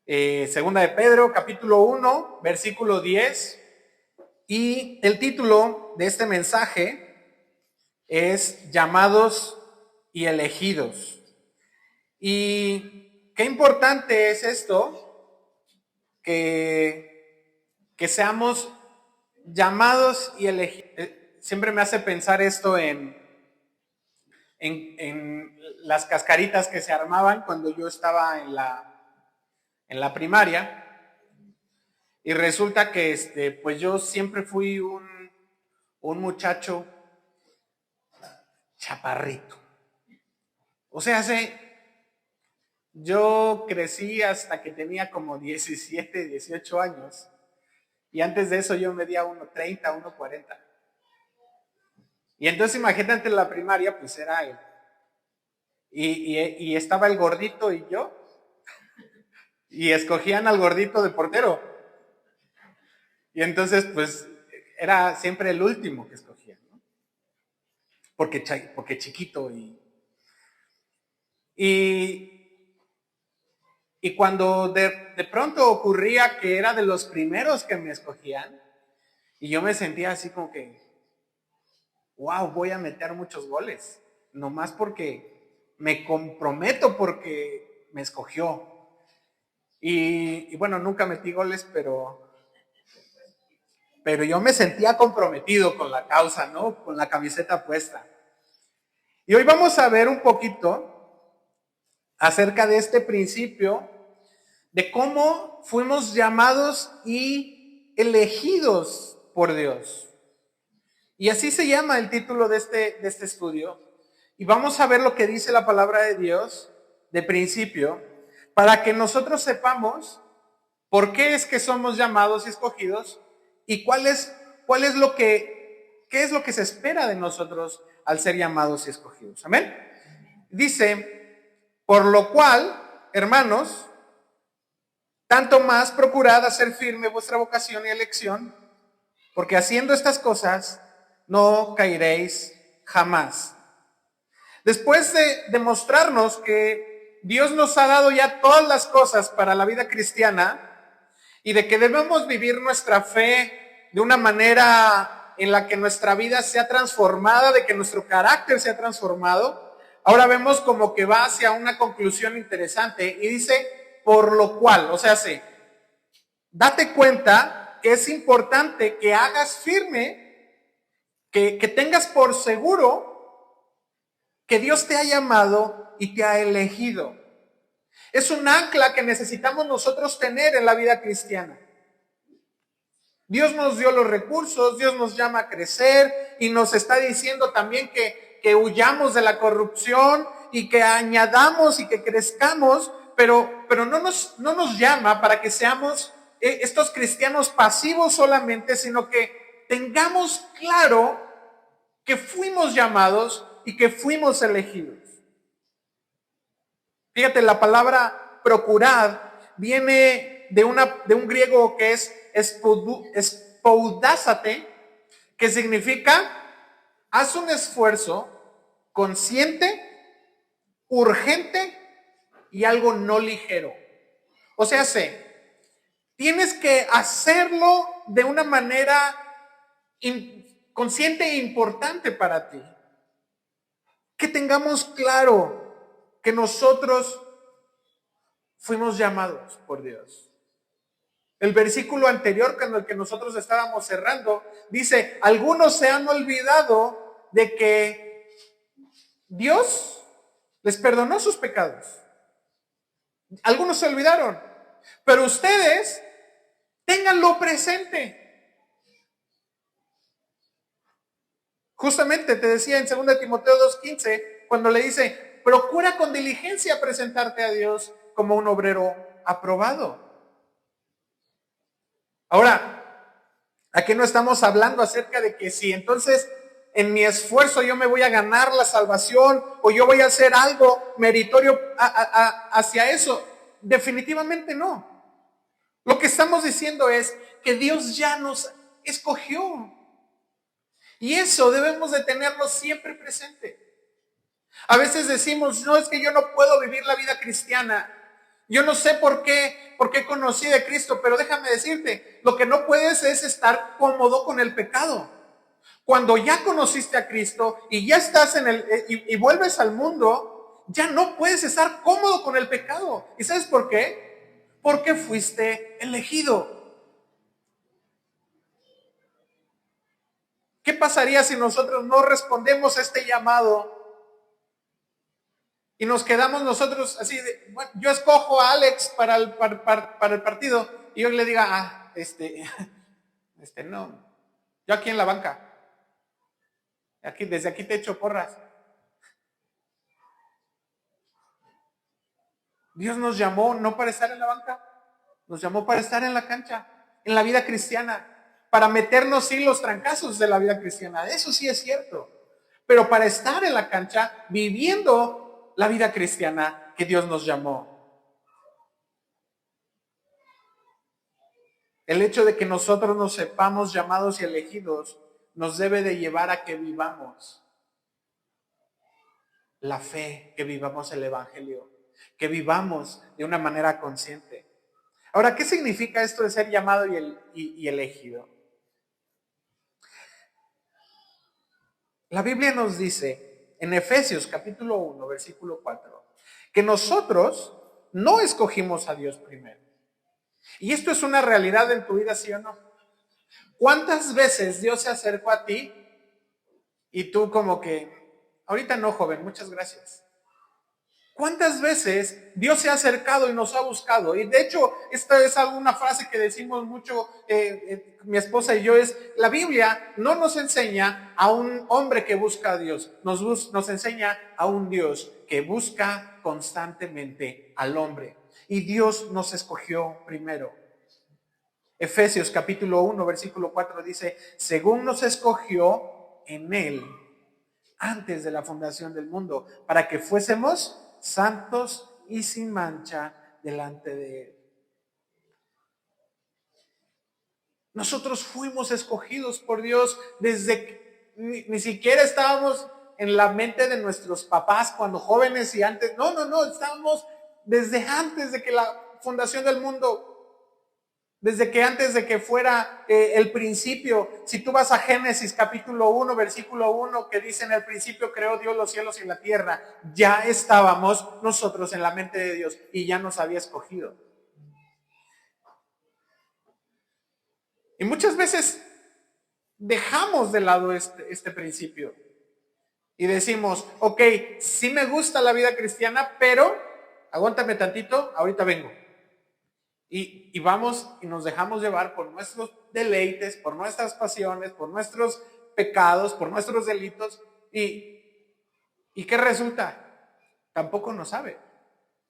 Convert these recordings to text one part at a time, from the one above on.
Segunda de Pedro, capítulo 1, versículo 10. Y el título de este mensaje es Llamados y elegidos. Y qué importante es esto, que seamos llamados y elegidos. Siempre me hace pensar esto en las cascaritas que se armaban cuando yo estaba en la primaria. Y resulta que pues yo siempre fui un muchacho chaparrito. O sea, yo crecí hasta que tenía como 17, 18 años. Y antes de eso yo medía 1.30, 1.40. Y entonces imagínate, en la primaria, pues era él. Y estaba el gordito y yo. Y escogían al gordito de portero. Y entonces, pues, era siempre el último que escogían, ¿no? Porque chiquito y cuando de pronto ocurría que era de los primeros que me escogían, y yo me sentía así como que, wow, voy a meter muchos goles, nomás porque me comprometo porque me escogió. Y bueno, nunca metí goles, pero yo me sentía comprometido con la causa, ¿no? Con la camiseta puesta. Y hoy vamos a ver un poquito acerca de este principio, de cómo fuimos llamados y elegidos por Dios. Y así se llama el título de este estudio. Y vamos a ver lo que dice la palabra de Dios de principio, para que nosotros sepamos por qué es que somos llamados y escogidos y qué es lo que se espera de nosotros al ser llamados y escogidos. Amén. Dice, por lo cual, hermanos, tanto más procurad hacer firme vuestra vocación y elección, porque haciendo estas cosas no caeréis jamás. Después de demostrarnos que Dios nos ha dado ya todas las cosas para la vida cristiana y de que debemos vivir nuestra fe de una manera en la que nuestra vida sea transformada, de que nuestro carácter sea transformado, ahora vemos como que va hacia una conclusión interesante y dice, por lo cual, o sea, sí, date cuenta que es importante que hagas firme, que tengas por seguro que Dios te ha llamado y te ha elegido. Es un ancla que necesitamos nosotros tener en la vida cristiana. Dios nos dio los recursos, Dios nos llama a crecer y nos está diciendo también que huyamos de la corrupción y que añadamos y que crezcamos, pero no nos llama para que seamos estos cristianos pasivos solamente, sino que tengamos claro que fuimos llamados y que fuimos elegidos. Fíjate, la palabra procurar viene de un griego que es spoudásate, que significa haz un esfuerzo consciente, urgente y algo no ligero. O sea, tienes que hacerlo de una manera consciente e importante para ti. Que tengamos claro que nosotros fuimos llamados por Dios. El versículo anterior con el que nosotros estábamos cerrando dice, algunos se han olvidado de que Dios les perdonó sus pecados. Algunos se olvidaron, pero ustedes ténganlo presente. Justamente te decía en 2 Timoteo 2:15, cuando le dice, procura con diligencia presentarte a Dios como un obrero aprobado. Ahora, aquí no estamos hablando acerca de que si entonces en mi esfuerzo yo me voy a ganar la salvación o yo voy a hacer algo meritorio hacia eso. Definitivamente no. Lo que estamos diciendo es que Dios ya nos escogió. Y eso debemos de tenerlo siempre presente. A veces decimos, no, es que yo no puedo vivir la vida cristiana. Yo no sé por qué por qué conocí de Cristo, pero déjame decirte, lo que no puedes es estar cómodo con el pecado. Cuando ya conociste a Cristo y ya estás y vuelves al mundo, ya no puedes estar cómodo con el pecado. ¿Y sabes por qué? Porque fuiste elegido. ¿Qué pasaría si nosotros no respondemos a este llamado y nos quedamos nosotros así de, bueno, yo escojo a Alex para el partido y yo le diga, no, yo aquí en la banca, desde aquí te echo porras? Dios nos llamó no para estar en la banca, nos llamó para estar en la cancha, en la vida cristiana, para meternos sí los trancazos de la vida cristiana, eso sí es cierto, pero para estar en la cancha viviendo la vida cristiana que Dios nos llamó. El hecho de que nosotros nos sepamos llamados y elegidos nos debe de llevar a que vivamos la fe, que vivamos el Evangelio, que vivamos de una manera consciente. Ahora, ¿qué significa esto de ser llamado y elegido? La Biblia nos dice en Efesios capítulo 1, versículo 4, que nosotros no escogimos a Dios primero. Y esto es una realidad en tu vida, ¿sí o no? ¿Cuántas veces Dios se acercó a ti y tú como que, ahorita no, joven, muchas gracias? ¿Cuántas veces Dios se ha acercado y nos ha buscado? Y de hecho, esta es alguna frase que decimos mucho, mi esposa y yo, es, la Biblia no nos enseña a un hombre que busca a Dios, nos enseña a un Dios que busca constantemente al hombre. Y Dios nos escogió primero. Efesios capítulo 1, versículo 4 dice, según nos escogió en Él antes de la fundación del mundo, para que fuésemos santos y sin mancha delante de Él. Nosotros fuimos escogidos por Dios desde que ni siquiera estábamos en la mente de nuestros papás cuando jóvenes y antes. No, estábamos desde antes de que la fundación del mundo. Desde que antes de que fuera el principio, si tú vas a Génesis capítulo 1, versículo 1, que dice en el principio creó Dios los cielos y la tierra, ya estábamos nosotros en la mente de Dios y ya nos había escogido. Y muchas veces dejamos de lado este principio y decimos, ok, sí me gusta la vida cristiana, pero aguántame tantito, ahorita vengo. Y vamos y nos dejamos llevar por nuestros deleites, por nuestras pasiones, por nuestros pecados, por nuestros delitos. ¿Y qué resulta? Tampoco nos sabe,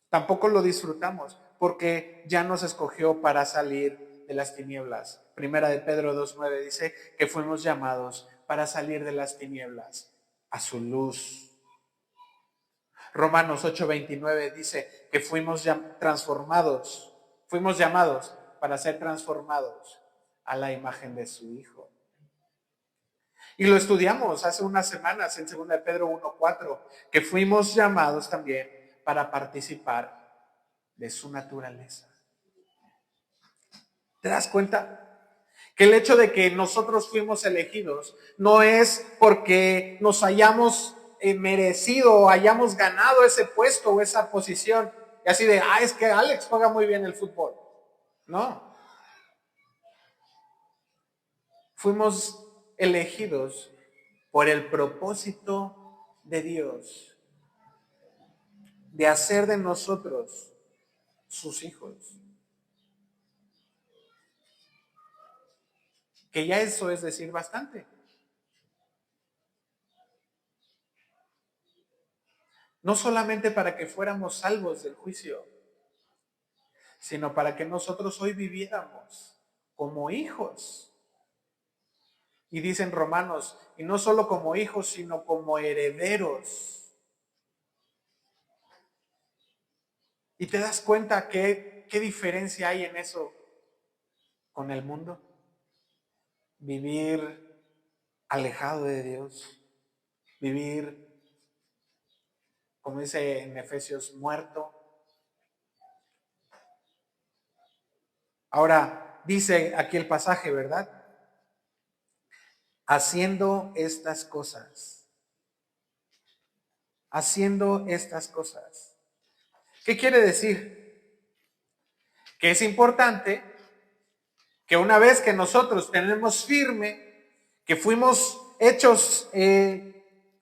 tampoco lo disfrutamos, porque ya nos escogió para salir de las tinieblas. Primera de Pedro 2:9 dice que fuimos llamados para salir de las tinieblas a su luz. Romanos 8:29 dice que fuimos transformados. Fuimos llamados para ser transformados a la imagen de su Hijo. Y lo estudiamos hace unas semanas en 2 de Pedro 1:4, que fuimos llamados también para participar de su naturaleza. ¿Te das cuenta? Que el hecho de que nosotros fuimos elegidos no es porque nos hayamos merecido o hayamos ganado ese puesto o esa posición. Y así de, es que Alex juega muy bien el fútbol. No. Fuimos elegidos por el propósito de Dios de hacer de nosotros sus hijos. Que ya eso es decir bastante. No solamente para que fuéramos salvos del juicio, sino para que nosotros hoy viviéramos como hijos. Y dicen Romanos, y no solo como hijos, sino como herederos. ¿Y te das cuenta qué diferencia hay en eso con el mundo? Vivir alejado de Dios, vivir, como dice en Efesios, muerto. Ahora, dice aquí el pasaje, ¿verdad? Haciendo estas cosas. Haciendo estas cosas. ¿Qué quiere decir? Que es importante que una vez que nosotros tenemos firme, que fuimos hechos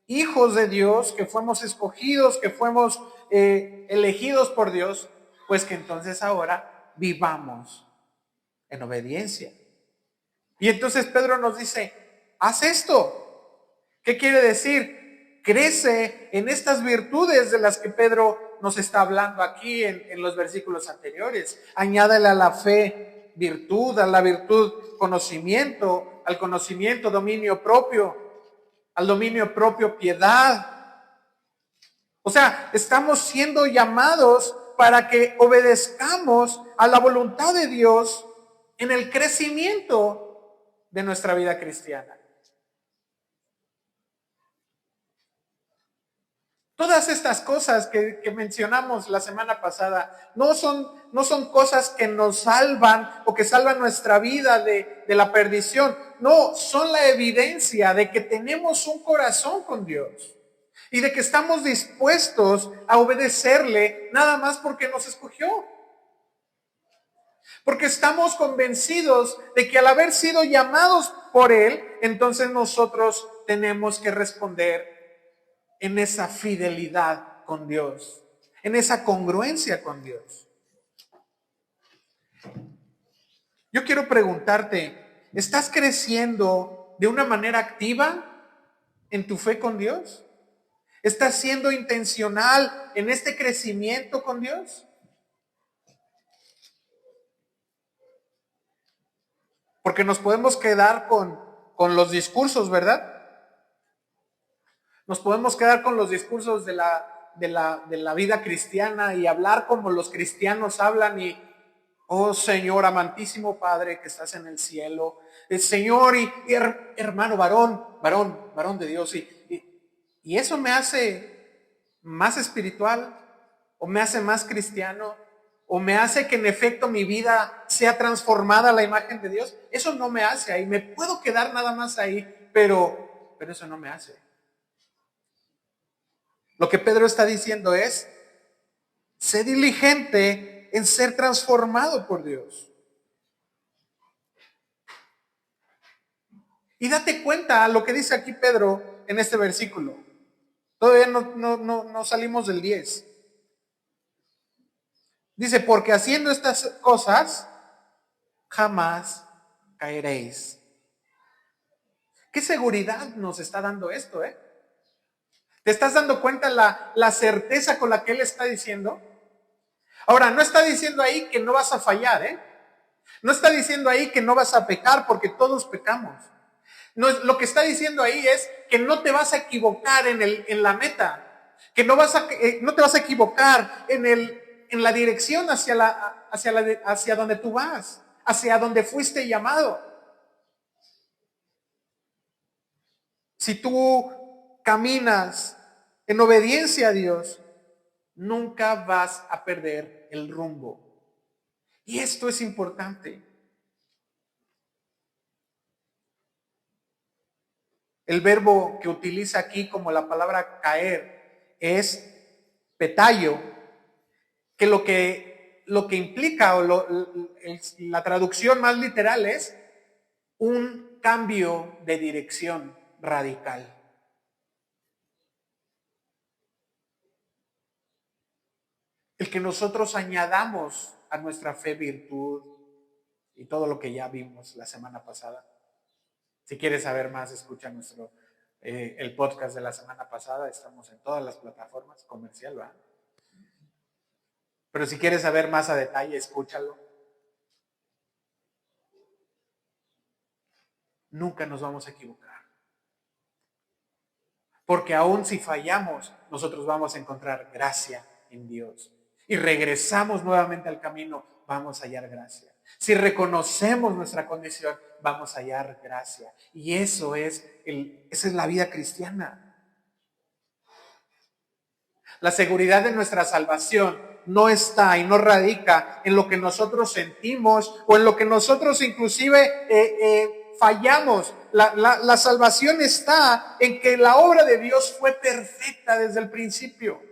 hijos de Dios, que fuimos escogidos, que fuimos elegidos por Dios, pues que entonces ahora vivamos en obediencia. Y entonces Pedro nos dice, haz esto. ¿Qué quiere decir? Crece en estas virtudes de las que Pedro nos está hablando aquí en los versículos anteriores. Añádale a la fe virtud, a la virtud conocimiento, al conocimiento dominio propio, al dominio propio piedad. O sea, estamos siendo llamados para que obedezcamos a la voluntad de Dios en el crecimiento de nuestra vida cristiana. Todas estas cosas que mencionamos la semana pasada no son cosas que nos salvan o que salvan nuestra vida de la perdición. No, son la evidencia de que tenemos un corazón con Dios y de que estamos dispuestos a obedecerle nada más porque nos escogió. Porque estamos convencidos de que al haber sido llamados por Él, entonces nosotros tenemos que responder en esa fidelidad con Dios, en esa congruencia con Dios. Yo quiero preguntarte, ¿estás creciendo de una manera activa en tu fe con Dios? ¿Estás siendo intencional en este crecimiento con Dios? Porque nos podemos quedar con los discursos, ¿verdad? Nos podemos quedar con los discursos de la vida cristiana y hablar como los cristianos hablan y, oh Señor, amantísimo Padre que estás en el cielo, el Señor y hermano varón de Dios. Y eso me hace más espiritual o me hace más cristiano o me hace que en efecto mi vida sea transformada a la imagen de Dios. Eso no me hace ahí, me puedo quedar nada más ahí, pero eso no me hace. Lo que Pedro está diciendo es, sé diligente en ser transformado por Dios. Y date cuenta lo que dice aquí Pedro en este versículo. Todavía no salimos del 10. Dice, porque haciendo estas cosas, jamás caeréis. ¿Qué seguridad nos está dando esto, ¿Te estás dando cuenta la certeza con la que él está diciendo? Ahora, no está diciendo ahí que no vas a fallar, No está diciendo ahí que no vas a pecar porque todos pecamos. No, lo que está diciendo ahí es que no te vas a equivocar en la meta, que no te vas a equivocar en la dirección hacia donde tú vas, hacia donde fuiste llamado. Si tú caminas en obediencia a Dios, nunca vas a perder el rumbo. Y esto es importante. El verbo que utiliza aquí como la palabra caer es petayo, que lo que implica o la traducción más literal es un cambio de dirección radical. El que nosotros añadamos a nuestra fe virtud y todo lo que ya vimos la semana pasada. Si quieres saber más, escucha el podcast de la semana pasada. Estamos en todas las plataformas comercial, ¿verdad? Pero si quieres saber más a detalle, escúchalo. Nunca nos vamos a equivocar. Porque aún si fallamos, nosotros vamos a encontrar gracia en Dios. Y regresamos nuevamente al camino, vamos a hallar gracia. Si reconocemos nuestra condición, vamos a hallar gracia. Y esa es la vida cristiana. La seguridad de nuestra salvación no está y no radica en lo que nosotros sentimos o en lo que nosotros inclusive fallamos. La salvación está en que la obra de Dios fue perfecta desde el principio.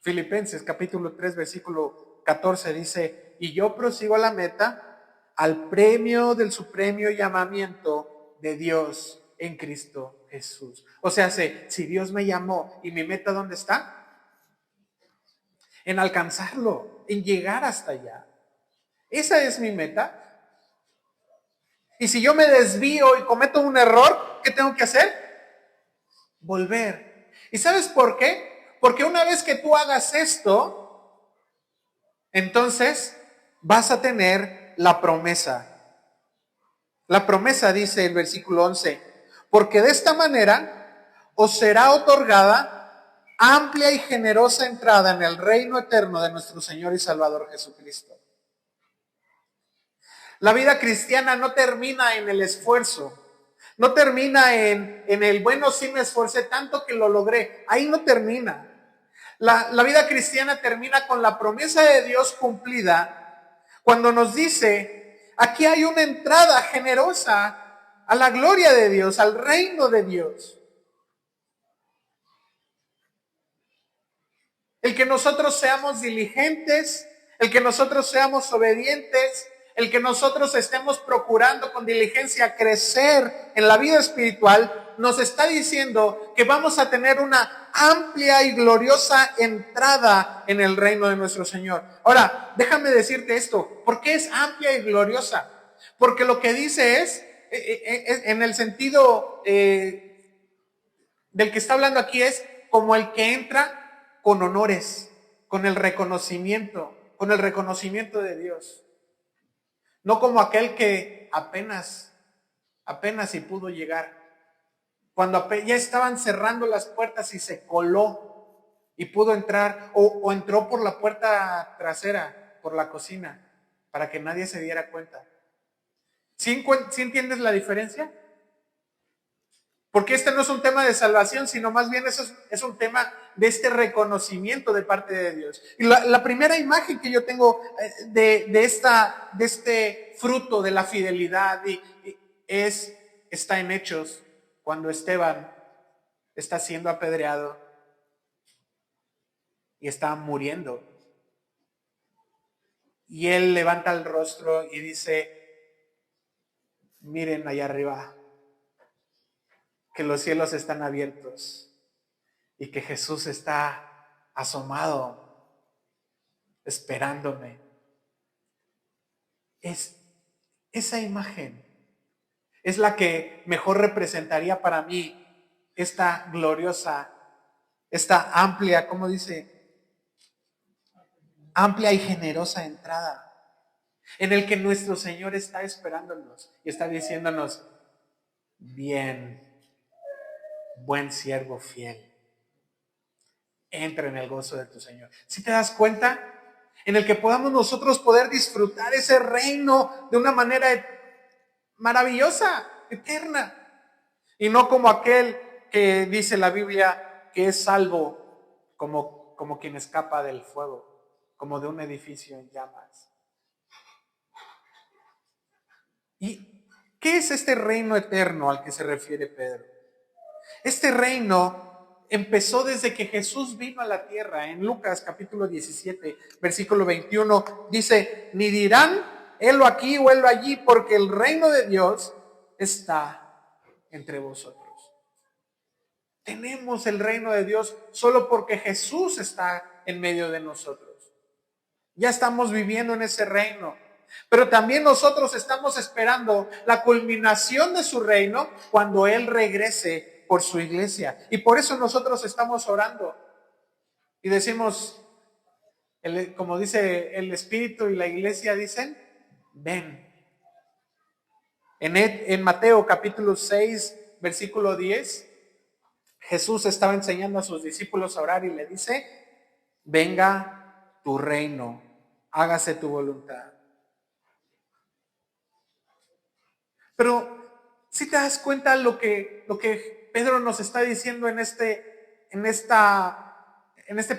Filipenses capítulo 3 versículo 14 dice: y yo prosigo a la meta, al premio del supremo llamamiento de Dios en Cristo Jesús. O sea, si Dios me llamó y mi meta, ¿dónde está? En alcanzarlo, en llegar hasta allá. Esa es mi meta. Y si yo me desvío y cometo un error, ¿qué tengo que hacer? Volver. ¿Y sabes por qué? Porque una vez que tú hagas esto, entonces vas a tener la promesa. La promesa dice el versículo 11: porque de esta manera os será otorgada amplia y generosa entrada en el reino eterno de nuestro Señor y Salvador Jesucristo. La vida cristiana no termina en el esfuerzo, no termina en el bueno, sí me esforcé tanto que lo logré. Ahí no termina. La vida cristiana termina con la promesa de Dios cumplida, cuando nos dice: aquí hay una entrada generosa a la gloria de Dios, al reino de Dios. El que nosotros seamos diligentes, el que nosotros seamos obedientes, el que nosotros estemos procurando con diligencia crecer en la vida espiritual, nos está diciendo que vamos a tener una amplia y gloriosa entrada en el reino de nuestro Señor. Ahora, déjame decirte esto: ¿por qué es amplia y gloriosa? Porque lo que dice es en el sentido del que está hablando aquí, es como el que entra con honores, con el reconocimiento de Dios. No como aquel que apenas si pudo llegar. Cuando ya estaban cerrando las puertas y se coló y pudo entrar, o entró por la puerta trasera, por la cocina, para que nadie se diera cuenta. ¿Sí entiendes la diferencia? Porque este no es un tema de salvación, sino más bien es un tema de este reconocimiento de parte de Dios. Y la primera imagen que yo tengo de este fruto de la fidelidad está en Hechos, cuando Esteban está siendo apedreado y está muriendo. Y él levanta el rostro y dice: miren allá arriba, que los cielos están abiertos y que Jesús está asomado, esperándome. Esa imagen es la que mejor representaría para mí esta gloriosa, esta amplia, ¿cómo dice? Amplia y generosa entrada, en el que nuestro Señor está esperándonos y está diciéndonos: bien, buen siervo fiel, entra en el gozo de tu Señor. ¿Sí te das cuenta? En el que podamos nosotros poder disfrutar ese reino de una manera maravillosa, eterna. Y no como aquel que dice la Biblia que es salvo como quien escapa del fuego, como de un edificio en llamas. ¿Y qué es este reino eterno al que se refiere Pedro? Este reino empezó desde que Jesús vino a la tierra. En Lucas capítulo 17, versículo 21, dice: ni dirán helo aquí o helo allí, porque el reino de Dios está entre vosotros. Tenemos el reino de Dios solo porque Jesús está en medio de nosotros. Ya estamos viviendo en ese reino. Pero también nosotros estamos esperando la culminación de su reino cuando Él regrese por su iglesia. Y por eso nosotros estamos orando. Y decimos, como dice el Espíritu y la iglesia, dicen: ven. En Mateo capítulo 6, versículo 10, Jesús estaba enseñando a sus discípulos a orar y le dice: venga tu reino, hágase tu voluntad. Pero si te das cuenta lo que Pedro nos está diciendo en este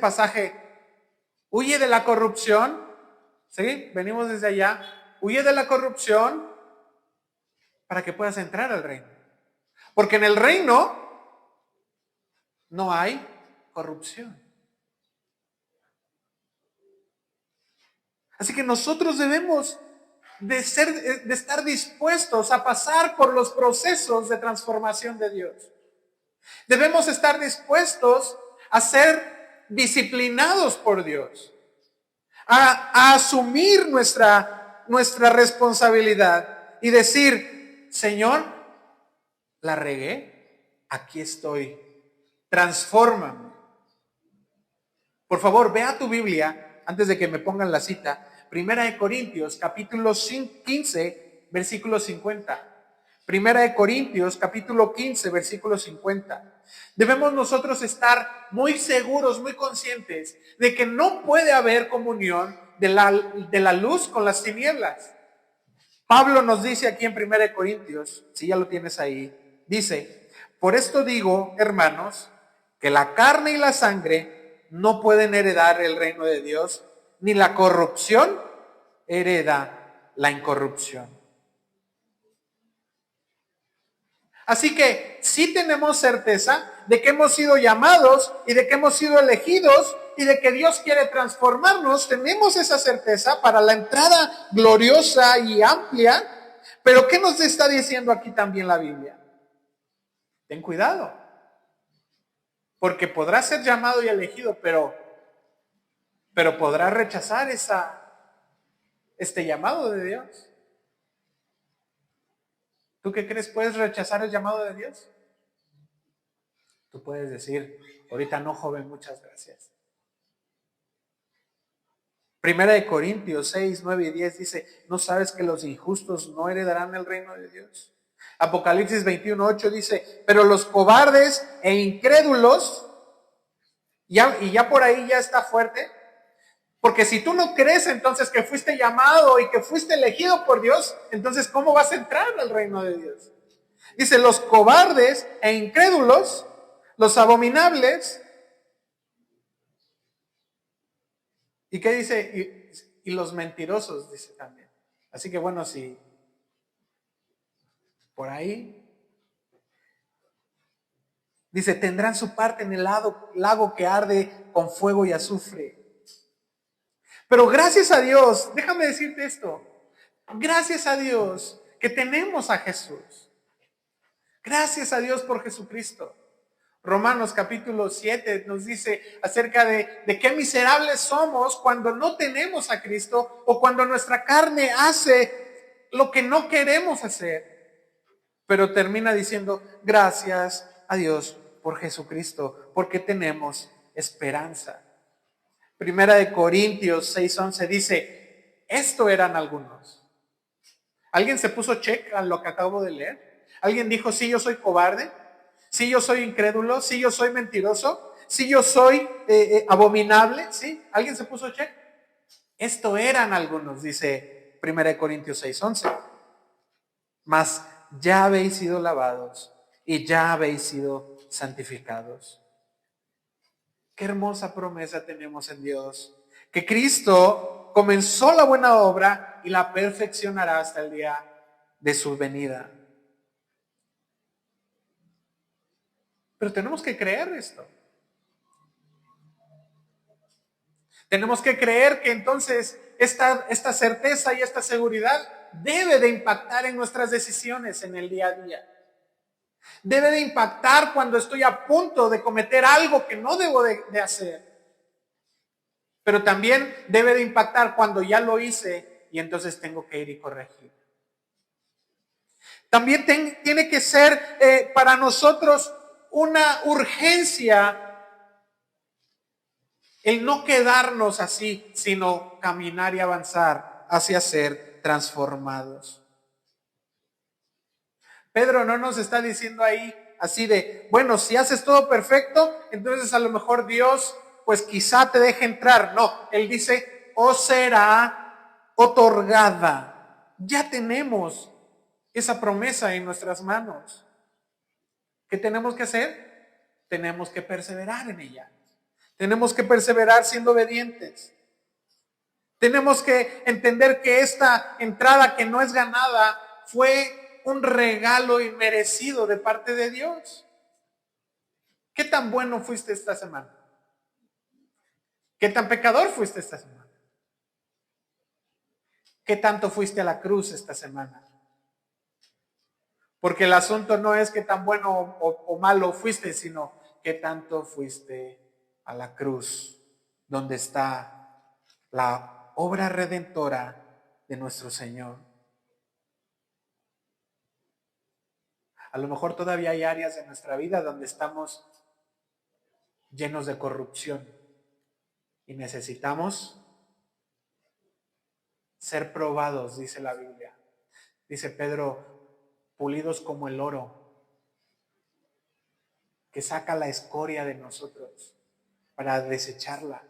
pasaje, huye de la corrupción, ¿sí? Venimos desde allá, huye de la corrupción para que puedas entrar al reino. Porque en el reino no hay corrupción. Así que nosotros debemos de estar dispuestos a pasar por los procesos de transformación de Dios. Debemos estar dispuestos a ser disciplinados por Dios, a asumir nuestra responsabilidad y decir, Señor, la regué, aquí estoy, transfórmame. Por favor, vea tu Biblia, antes de que me pongan la cita, 1 Corintios, capítulo 15, versículo 50. 1 Corintios, capítulo 15, versículo 50. Debemos nosotros estar muy seguros, muy conscientes de que no puede haber comunión de la luz con las tinieblas. Pablo nos dice aquí en 1 Corintios, si ya lo tienes ahí, dice, por esto digo, hermanos, que la carne y la sangre no pueden heredar el reino de Dios, ni la corrupción hereda la incorrupción. Así que sí tenemos certeza de que hemos sido llamados y de que hemos sido elegidos y de que Dios quiere transformarnos. Tenemos esa certeza para la entrada gloriosa y amplia. Pero ¿qué nos está diciendo aquí también la Biblia? Ten cuidado. Porque podrás ser llamado y elegido, pero podrás rechazar este llamado de Dios. ¿Tú qué crees? ¿Puedes rechazar el llamado de Dios? Tú puedes decir, ahorita no, joven, muchas gracias. 1 Corintios 6, 9 y 10 dice, ¿no sabes que los injustos no heredarán el reino de Dios? Apocalipsis 21, 8 dice, pero los cobardes e incrédulos, y ya por ahí ya está fuerte, porque si tú no crees entonces que fuiste llamado y que fuiste elegido por Dios, entonces ¿cómo vas a entrar al reino de Dios? Dice, los cobardes e incrédulos, los abominables. ¿Y qué dice? Y los mentirosos, dice también. Así que bueno, si por ahí dice, tendrán su parte en el lago que arde con fuego y azufre. Pero gracias a Dios, déjame decirte esto, gracias a Dios que tenemos a Jesús. Gracias a Dios por Jesucristo. Romanos capítulo 7 nos dice acerca de qué miserables somos cuando no tenemos a Cristo o cuando nuestra carne hace lo que no queremos hacer. Pero termina diciendo, gracias a Dios por Jesucristo, porque tenemos esperanza. Primera de Corintios 6:11 dice, esto eran algunos. ¿Alguien se puso check a lo que acabo de leer? ¿Alguien dijo, sí, yo soy cobarde? ¿Sí, yo soy incrédulo? ¿Sí, yo soy mentiroso? ¿Sí, yo soy abominable? ¿Sí? ¿Alguien se puso check? Esto eran algunos, dice 1 Corintios 6:11. Mas ya habéis sido lavados y ya habéis sido santificados. Qué hermosa promesa tenemos en Dios. Que Cristo comenzó la buena obra y la perfeccionará hasta el día de su venida. Pero tenemos que creer esto. Tenemos que creer que entonces esta certeza y esta seguridad debe de impactar en nuestras decisiones en el día a día. Debe de impactar cuando estoy a punto de cometer algo que no debo de hacer. Pero también debe de impactar cuando ya lo hice y entonces tengo que ir y corregir. También tiene que ser para nosotros una urgencia el no quedarnos así, sino caminar y avanzar hacia ser transformados. Pedro no nos está diciendo ahí así de, bueno, si haces todo perfecto, entonces a lo mejor Dios, pues quizá te deje entrar. No, él dice, os será otorgada. Ya tenemos esa promesa en nuestras manos. ¿Qué tenemos que hacer? Tenemos que perseverar en ella. Tenemos que perseverar siendo obedientes. Tenemos que entender que esta entrada que no es ganada fue un regalo inmerecido de parte de Dios. ¿Qué tan bueno fuiste esta semana? ¿Qué tan pecador fuiste esta semana? ¿Qué tanto fuiste a la cruz esta semana? Porque el asunto no es qué tan bueno o malo fuiste, sino qué tanto fuiste a la cruz, donde está la obra redentora de nuestro Señor. A lo mejor todavía hay áreas de nuestra vida donde estamos llenos de corrupción y necesitamos ser probados, dice la Biblia. Dice Pedro, pulidos como el oro, que saca la escoria de nosotros para desecharla.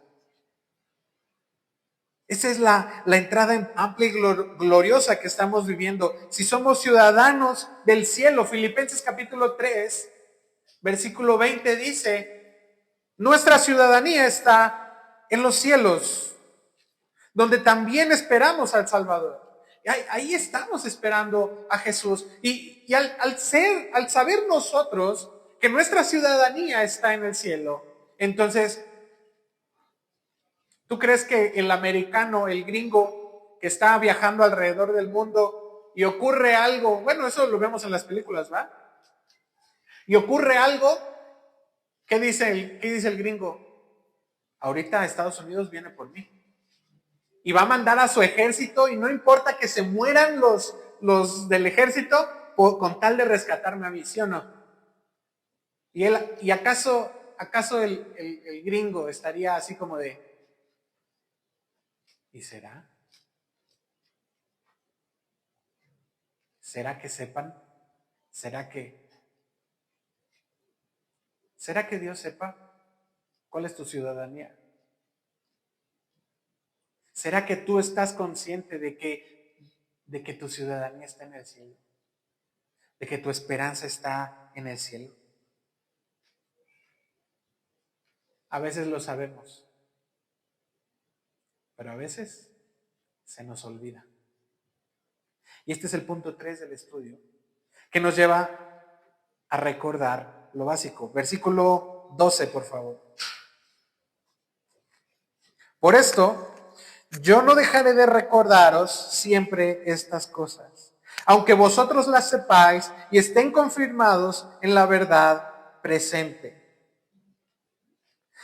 Esa es la entrada amplia y gloriosa que estamos viviendo. Si somos ciudadanos del cielo, Filipenses capítulo 3, versículo 20 dice, nuestra ciudadanía está en los cielos, donde también esperamos al Salvador. Ahí estamos esperando a Jesús. Y al saber nosotros que nuestra ciudadanía está en el cielo, entonces, ¿tú crees que el americano, el gringo, que está viajando alrededor del mundo y ocurre algo, bueno, eso lo vemos en las películas, ¿va? Y ocurre algo, qué dice el gringo? Ahorita Estados Unidos viene por mí. Y va a mandar a su ejército y no importa que se mueran los del ejército con tal de rescatarme a mí, ¿sí o no? ¿Y acaso el gringo estaría así como de, ¿y será? ¿Será que sepan? ¿Será que Dios sepa cuál es tu ciudadanía? ¿Será que tú estás consciente de que tu ciudadanía está en el cielo? ¿De que tu esperanza está en el cielo? A veces lo sabemos, pero a veces se nos olvida. Y este es el punto 3 del estudio, que nos lleva a recordar lo básico. Versículo 12, por favor. Por esto, yo no dejaré de recordaros siempre estas cosas, aunque vosotros las sepáis y estén confirmados en la verdad presente.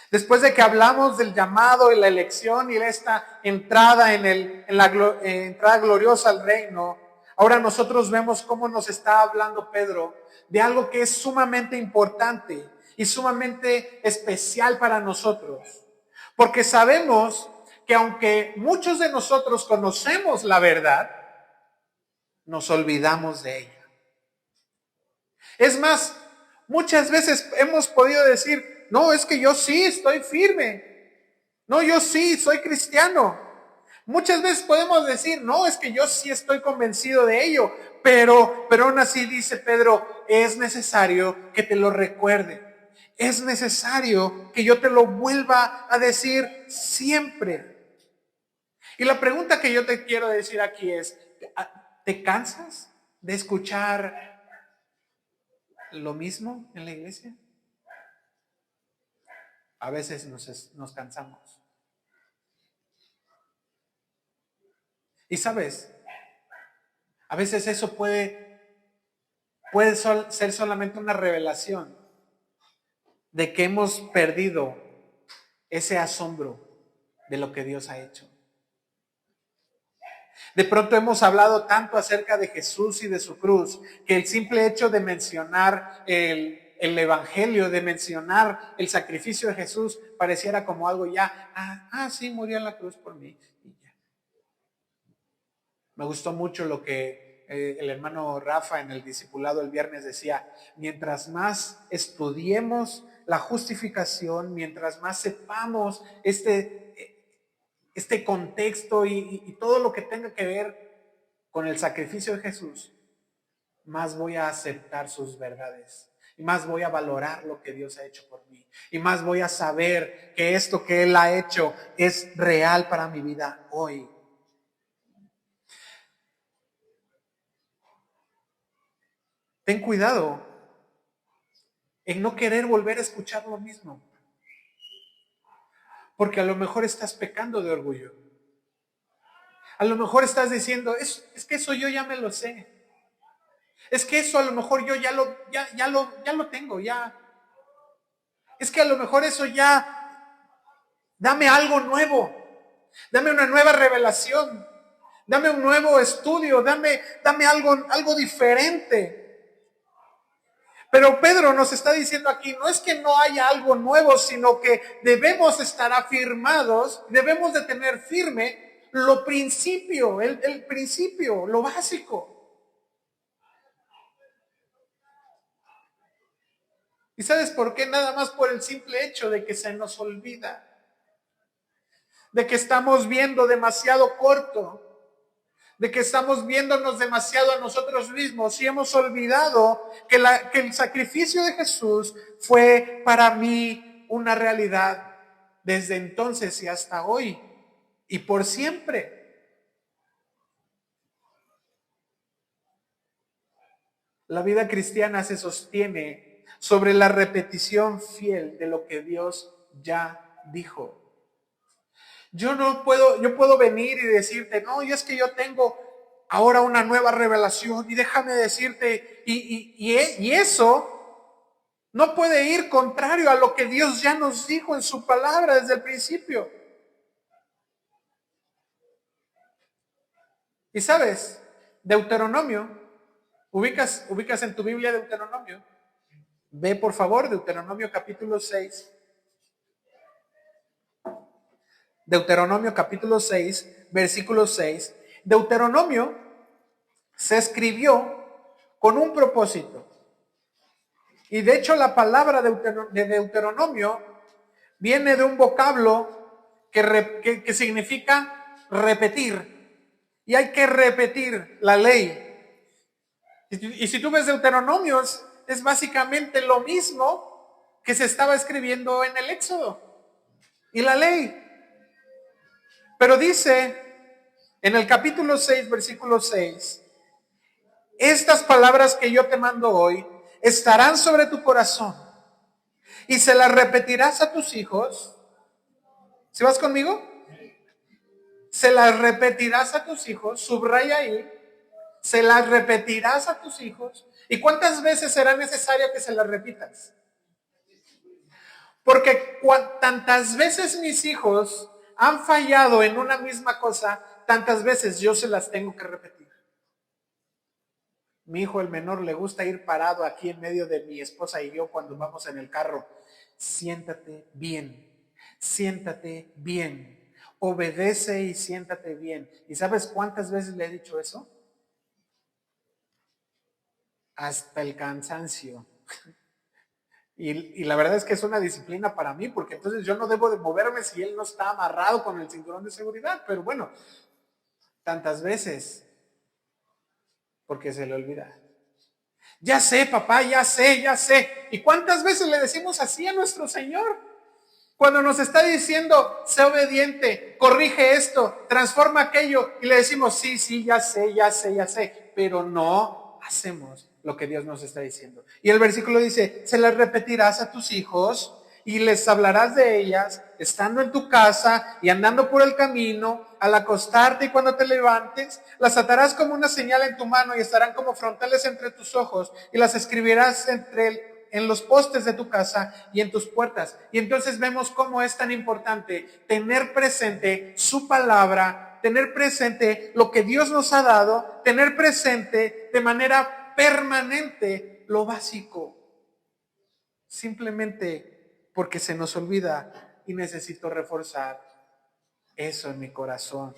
Después de que hablamos del llamado y la elección y esta entrada en la entrada gloriosa al reino, ahora nosotros vemos cómo nos está hablando Pedro de algo que es sumamente importante y sumamente especial para nosotros. Porque sabemos que aunque muchos de nosotros conocemos la verdad, nos olvidamos de ella. Es más, muchas veces hemos podido decir, no, es que yo sí estoy firme. No, yo sí soy cristiano. Muchas veces podemos decir, no, es que yo sí estoy convencido de ello. Pero aún así dice Pedro, es necesario que te lo recuerde. Es necesario que yo te lo vuelva a decir siempre. Y la pregunta que yo te quiero decir aquí es, ¿te cansas de escuchar lo mismo en la iglesia? A veces nos cansamos. Y sabes, a veces eso puede ser solamente una revelación de que hemos perdido ese asombro de lo que Dios ha hecho. De pronto hemos hablado tanto acerca de Jesús y de su cruz, que el simple hecho de mencionar el evangelio, de mencionar el sacrificio de Jesús, pareciera como algo ya, sí, murió en la cruz por mí. Y ya. Me gustó mucho lo que el hermano Rafa en el discipulado el viernes decía, mientras más estudiemos la justificación, mientras más sepamos este contexto y todo lo que tenga que ver con el sacrificio de Jesús, más voy a aceptar sus verdades y más voy a valorar lo que Dios ha hecho por mí. Y más voy a saber que esto que Él ha hecho es real para mi vida hoy. Ten cuidado en no querer volver a escuchar lo mismo. Porque a lo mejor estás pecando de orgullo. A lo mejor estás diciendo, es que eso yo ya me lo sé. Es que eso a lo mejor yo ya lo tengo, ya. Es que a lo mejor eso ya, dame algo nuevo. Dame una nueva revelación. Dame un nuevo estudio. Dame algo diferente. Pero Pedro nos está diciendo aquí, no es que no haya algo nuevo, sino que debemos estar afirmados, debemos de tener firme lo principio, el principio, lo básico. ¿Y sabes por qué? Nada más por el simple hecho de que se nos olvida, de que estamos viendo demasiado corto, de que estamos viéndonos demasiado a nosotros mismos y hemos olvidado que el sacrificio de Jesús fue para mí una realidad desde entonces y hasta hoy y por siempre. La vida cristiana se sostiene sobre la repetición fiel de lo que Dios ya dijo. Yo puedo venir y decirte, no, y es que yo tengo ahora una nueva revelación y déjame decirte, y eso no puede ir contrario a lo que Dios ya nos dijo en su palabra desde el principio. Y sabes, Deuteronomio, ubicas en tu Biblia Deuteronomio. Ve por favor Deuteronomio capítulo 6. Deuteronomio capítulo 6, versículo 6. Deuteronomio se escribió con un propósito. Y de hecho la palabra de Deuteronomio viene de un vocablo que significa repetir. Y hay que repetir la ley. Y si tú ves Deuteronomio, es básicamente lo mismo que se estaba escribiendo en el Éxodo. Y la ley. Pero dice en el capítulo 6, versículo 6, estas palabras que yo te mando hoy estarán sobre tu corazón y se las repetirás a tus hijos. ¿Sí vas conmigo? Se las repetirás a tus hijos, subraya ahí, se las repetirás a tus hijos. ¿Y cuántas veces será necesario que se las repitas? Porque tantas veces mis hijos han fallado en una misma cosa, tantas veces yo se las tengo que repetir. Mi hijo el menor le gusta ir parado aquí en medio de mi esposa y yo cuando vamos en el carro. Siéntate bien, siéntate bien, obedece y siéntate bien. ¿Y sabes cuántas veces le he dicho eso? Hasta el cansancio. Y la verdad es que es una disciplina para mí, porque entonces yo no debo de moverme si él no está amarrado con el cinturón de seguridad. Pero bueno, tantas veces, porque se le olvida. Ya sé, papá, ya sé, ya sé. ¿Y cuántas veces le decimos así a nuestro Señor? Cuando nos está diciendo, sé obediente, corrige esto, transforma aquello, y le decimos, sí, sí, ya sé, ya sé, ya sé, pero no hacemos lo que Dios nos está diciendo. Y el versículo dice, se las repetirás a tus hijos y les hablarás de ellas, estando en tu casa y andando por el camino, al acostarte y cuando te levantes, las atarás como una señal en tu mano y estarán como frontales entre tus ojos y las escribirás en los postes de tu casa y en tus puertas. Y entonces vemos cómo es tan importante tener presente su palabra, tener presente lo que Dios nos ha dado, tener presente de manera permanente lo básico. Simplemente porque se nos olvida y necesito reforzar eso en mi corazón.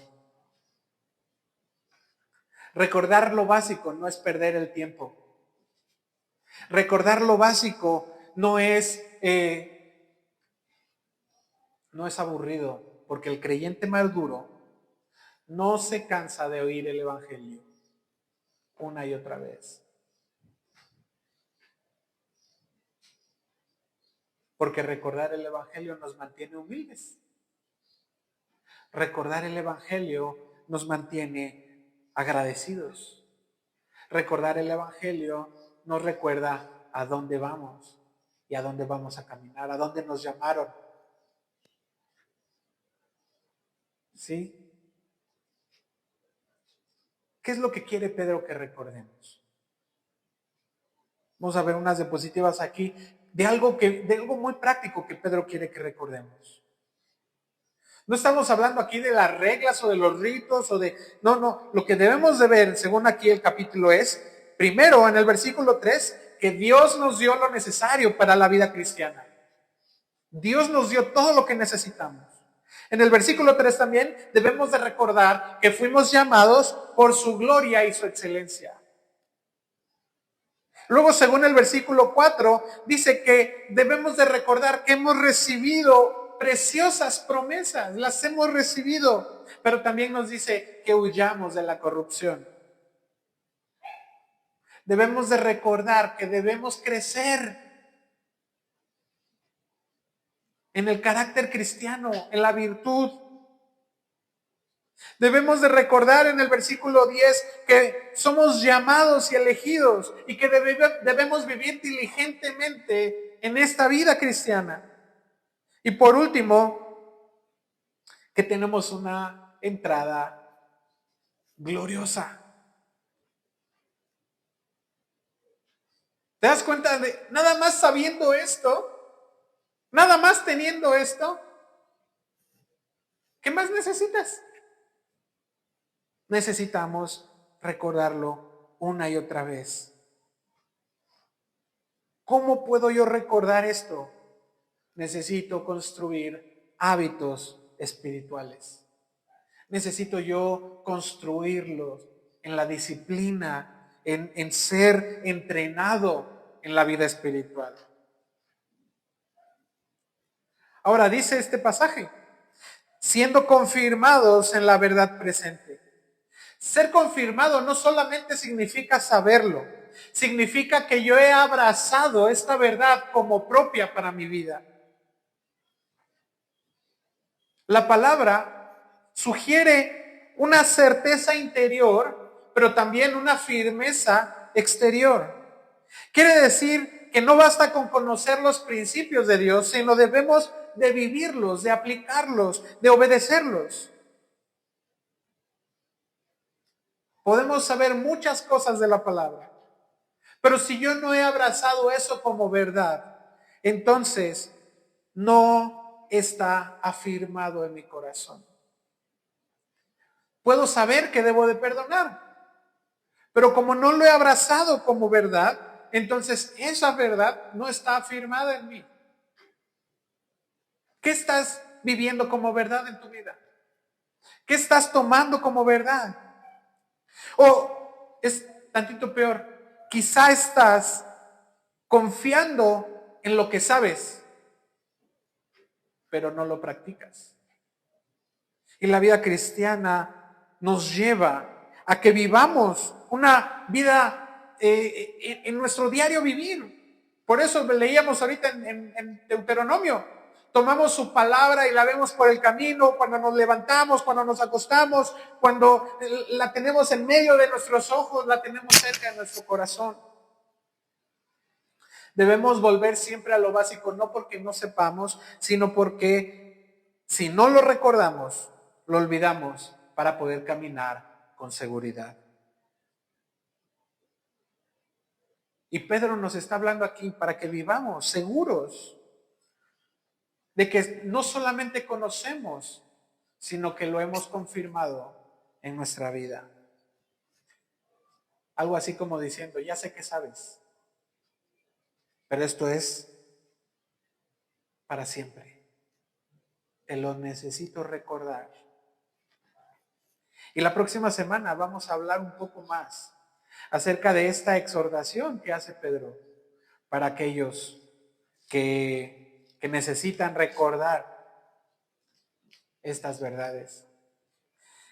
Recordar lo básico no es perder el tiempo. Recordar lo básico no es aburrido, porque el creyente maduro no se cansa de oír el evangelio una y otra vez. Porque recordar el Evangelio nos mantiene humildes. Recordar el Evangelio nos mantiene agradecidos. Recordar el Evangelio nos recuerda a dónde vamos y a dónde vamos a caminar, a dónde nos llamaron. ¿Sí? ¿Qué es lo que quiere Pedro que recordemos? Vamos a ver unas diapositivas aquí de algo muy práctico que Pedro quiere que recordemos. No estamos hablando aquí de las reglas o de los ritos no, lo que debemos de ver, según aquí el capítulo es, primero en el versículo 3, que Dios nos dio lo necesario para la vida cristiana. Dios nos dio todo lo que necesitamos. En el versículo 3 también debemos de recordar que fuimos llamados por su gloria y su excelencia. Luego, según el versículo 4, dice que debemos de recordar que hemos recibido preciosas promesas, las hemos recibido, pero también nos dice que huyamos de la corrupción. Debemos de recordar que debemos crecer en el carácter cristiano, en la virtud. Debemos de recordar en el versículo 10 que somos llamados y elegidos y que debemos vivir diligentemente en esta vida cristiana. Y por último, que tenemos una entrada gloriosa. ¿Te das cuenta de nada más sabiendo esto? Nada más teniendo esto, ¿qué más necesitas? Necesitamos recordarlo una y otra vez. ¿Cómo puedo yo recordar esto? Necesito construir hábitos espirituales. Necesito yo construirlos en la disciplina, en ser entrenado en la vida espiritual. Ahora dice este pasaje, siendo confirmados en la verdad presente. Ser confirmado no solamente significa saberlo, significa que yo he abrazado esta verdad como propia para mi vida. La palabra sugiere una certeza interior, pero también una firmeza exterior. Quiere decir que no basta con conocer los principios de Dios, sino debemos de vivirlos, de aplicarlos, de obedecerlos. Podemos saber muchas cosas de la palabra, pero si yo no he abrazado eso como verdad, entonces no está afirmado en mi corazón. Puedo saber que debo de perdonar, pero como no lo he abrazado como verdad, entonces esa verdad no está afirmada en mí. ¿Qué estás viviendo como verdad en tu vida? ¿Qué estás tomando como verdad? O es tantito peor, quizá estás confiando en lo que sabes, pero no lo practicas. Y la vida cristiana nos lleva a que vivamos una vida en nuestro diario vivir. Por eso leíamos ahorita en Deuteronomio. Tomamos su palabra y la vemos por el camino, cuando nos levantamos, cuando nos acostamos, cuando la tenemos en medio de nuestros ojos, la tenemos cerca de nuestro corazón. Debemos volver siempre a lo básico, no porque no sepamos, sino porque si no lo recordamos, lo olvidamos para poder caminar con seguridad. Y Pedro nos está hablando aquí para que vivamos seguros de que no solamente conocemos, sino que lo hemos confirmado en nuestra vida. Algo así como diciendo, ya sé que sabes, pero esto es para siempre. Te lo necesito recordar. Y la próxima semana vamos a hablar un poco más acerca de esta exhortación que hace Pedro para aquellos que necesitan recordar estas verdades.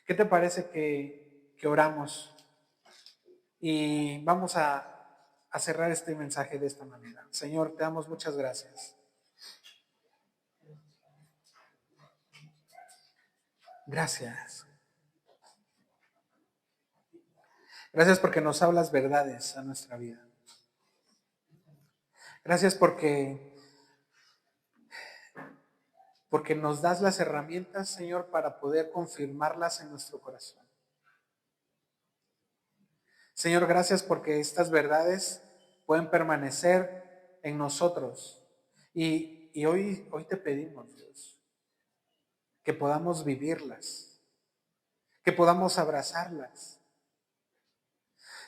¿Qué te parece que oramos? Y vamos a cerrar este mensaje de esta manera. Señor, te damos muchas gracias. Gracias. Gracias porque nos hablas verdades a nuestra vida. Gracias porque nos das las herramientas, Señor, para poder confirmarlas en nuestro corazón. Señor, gracias porque estas verdades pueden permanecer en nosotros. Y hoy te pedimos, Dios, que podamos vivirlas, que podamos abrazarlas.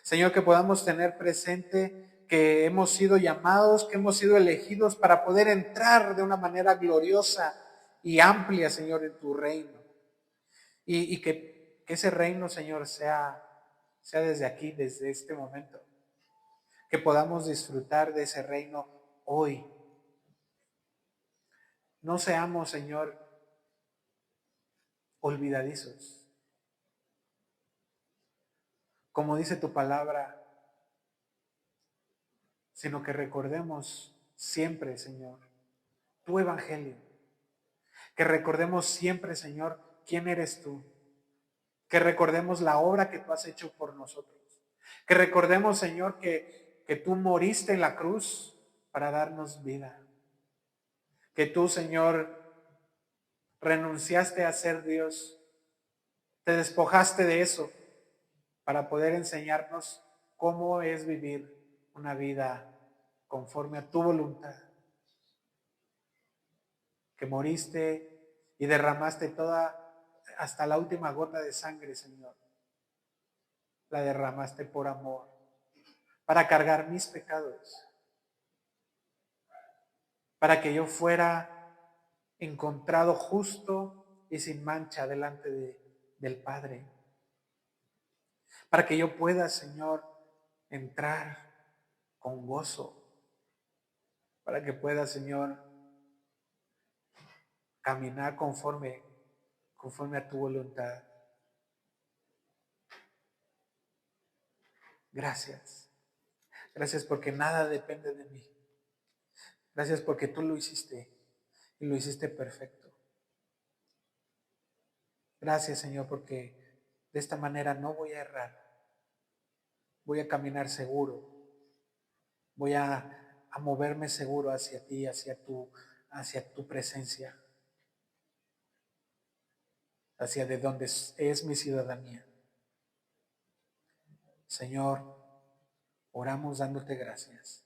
Señor, que podamos tener presente que hemos sido llamados, que hemos sido elegidos para poder entrar de una manera gloriosa y amplia, Señor, en tu reino. Y que ese reino, Señor, sea desde aquí, desde este momento. Que podamos disfrutar de ese reino hoy. No seamos, Señor, olvidadizos. Como dice tu palabra, sino que recordemos siempre, Señor, tu evangelio. Que recordemos siempre, Señor, quién eres tú. Que recordemos la obra que tú has hecho por nosotros. Que recordemos, Señor, que tú moriste en la cruz para darnos vida. Que tú, Señor, renunciaste a ser Dios. Te despojaste de eso para poder enseñarnos cómo es vivir una vida conforme a tu voluntad. Que moriste y derramaste toda, hasta la última gota de sangre, Señor. La derramaste por amor, para cargar mis pecados, para que yo fuera encontrado justo y sin mancha delante del Padre. Para que yo pueda, Señor, entrar con gozo. Para que pueda, Señor, caminar conforme a tu voluntad. Gracias. Gracias porque nada depende de mí. Gracias porque tú lo hiciste y lo hiciste perfecto. Gracias, Señor, porque de esta manera no voy a errar. Voy a caminar seguro. Voy a moverme seguro hacia ti, hacia tu presencia, hacia de donde es mi ciudadanía. Señor, oramos dándote gracias.